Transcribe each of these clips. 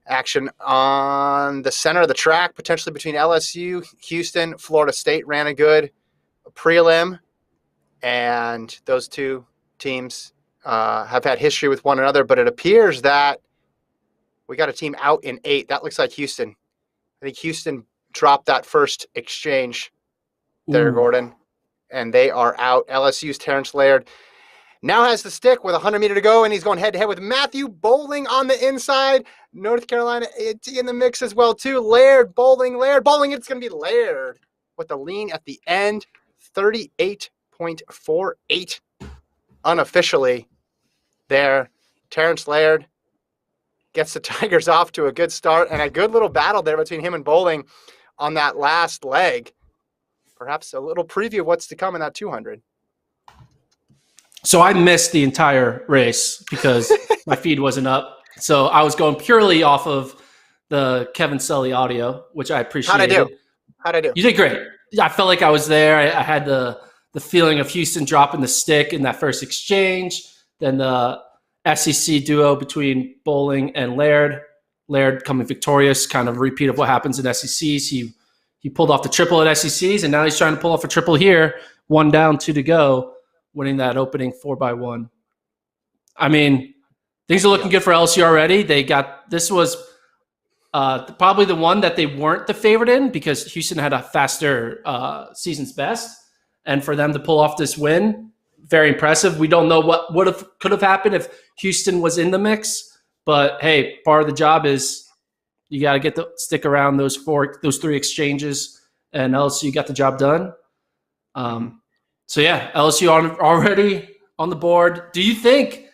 Action on the center of the track, potentially between LSU, Houston, Florida State ran a good prelim, and those two teams have had history with one another, but it appears that we got a team out in 8. That looks like Houston. I think Houston dropped that first exchange there, Gordon, and they are out. LSU's Terrance Laird now has the stick with 100 meters to go, and he's going head-to-head with Matthew Boling on the inside. North Carolina in the mix as well, too. Laird, Boling. It's going to be Laird with the lean at the end, 38.48 unofficially there. Terrance Laird gets the Tigers off to a good start, and a good little battle there between him and Boling on that last leg. Perhaps a little preview of what's to come in that 200. So I missed the entire race because my feed wasn't up. So I was going purely off of the Kevin Sully audio, which I appreciated. How'd I do? You did great. I felt like I was there. I had the feeling of Houston dropping the stick in that first exchange. Then the SEC duo between Boling and Laird. Laird coming victorious, kind of a repeat of what happens in SECs. He pulled off the triple at SECs, and now he's trying to pull off a triple here. 1 down, 2 to go, winning that opening 4x1. I mean, things are looking good for LSU already. This was probably the one that they weren't the favorite in because Houston had a faster season's best. And for them to pull off this win, very impressive. We don't know what could have happened if Houston was in the mix. But, hey, part of the job is you got to stick around those 3 exchanges, and LSU got the job done. So, yeah, LSU already on the board. Do you think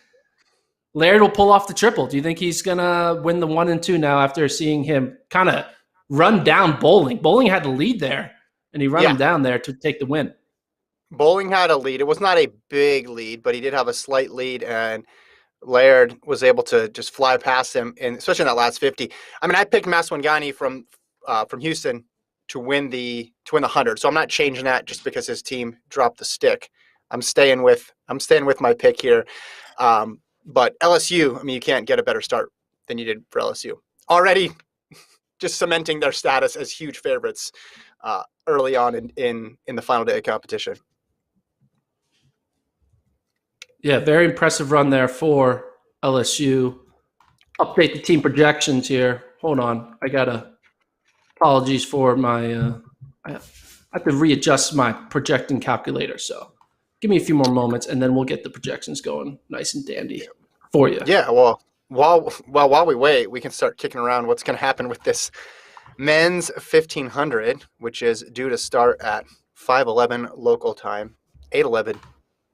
Laird will pull off the triple? Do you think he's going to win the 1 and 2 now after seeing him kind of run down Boling? Boling had the lead there, and he ran him down there to take the win. Boling had a lead. It was not a big lead, but he did have a slight lead, and Laird was able to just fly past him, and especially in that last 50. I mean, I picked Maswangani from Houston to win the 100, so I'm not changing that just because his team dropped the stick. I'm staying with my pick here. But LSU, I mean, you can't get a better start than you did for LSU. Already just cementing their status as huge favorites early on in the final day of competition. Yeah, very impressive run there for LSU. Update the team projections here. Hold on. Apologies for my I have to readjust my projecting calculator. So give me a few more moments, and then we'll get the projections going nice and dandy for you. Yeah, well, while we wait, we can start kicking around what's going to happen with this men's 1500, which is due to start at 5:11 local time, 8:11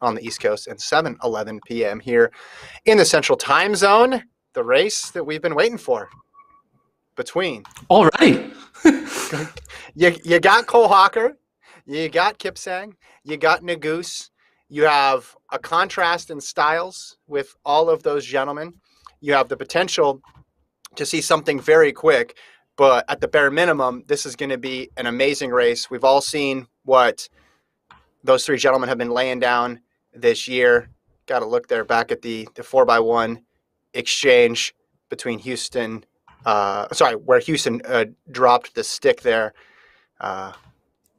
on the East Coast, and 7:11 p.m. here in the Central Time Zone. The race that we've been waiting for between. Already. you got Cole Hawker, you got Kipsang, you got Nagoose. You have a contrast in styles with all of those gentlemen. You have the potential to see something very quick, but at the bare minimum, this is going to be an amazing race. We've all seen what those 3 gentlemen have been laying down this year. Got to look there back at the 4x1 exchange between Houston, where Houston dropped the stick there.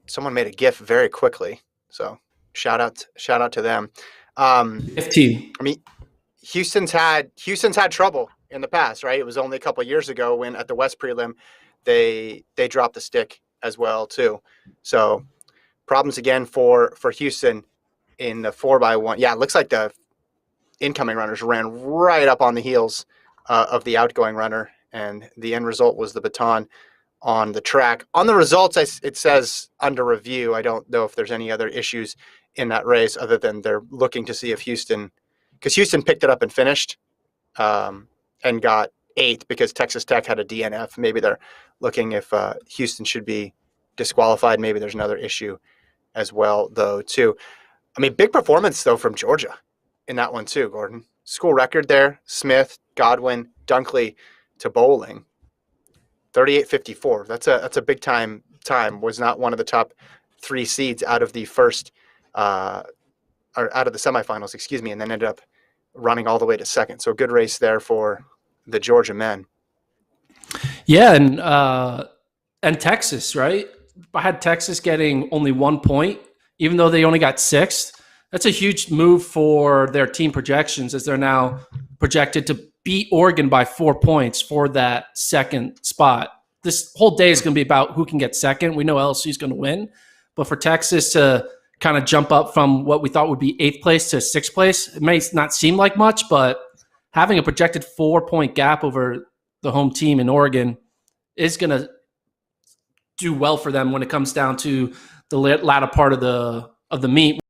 Someone made a GIF very quickly, so shout out to them. 15. I mean, Houston's had trouble in the past, right? It was only a couple of years ago when at the West prelim they dropped the stick as well too. So problems again for Houston in the 4x1. Yeah, it looks like the incoming runners ran right up on the heels of the outgoing runner, and the end result was the Baton on the track. On the results, it says under review. I don't know if there's any other issues in that race other than they're looking to see if Houston, because Houston picked it up and finished and got 8th because Texas Tech had a DNF. Maybe they're looking if Houston should be disqualified. Maybe there's another issue as well, though, too. I mean, big performance, though, from Georgia in that one, too, Gordon. School record there. Smith, Godwin, Dunkley to Boling. 38.54. That's a big time. Was not one of the top 3 seeds out of the first or out of the semifinals, excuse me, and then ended up running all the way to second. So a good race there for the Georgia men. Yeah, and Texas, right? I had Texas getting only 1 point, even though they only got sixth. That's a huge move for their team projections, as they're now projected to beat Oregon by 4 points for that second spot. This whole day is going to be about who can get second. We know LSU is going to win, but for Texas to kind of jump up from what we thought would be eighth place to sixth place, it may not seem like much, but having a projected 4 point gap over the home team in Oregon is going to do well for them when it comes down to the latter part of the meet.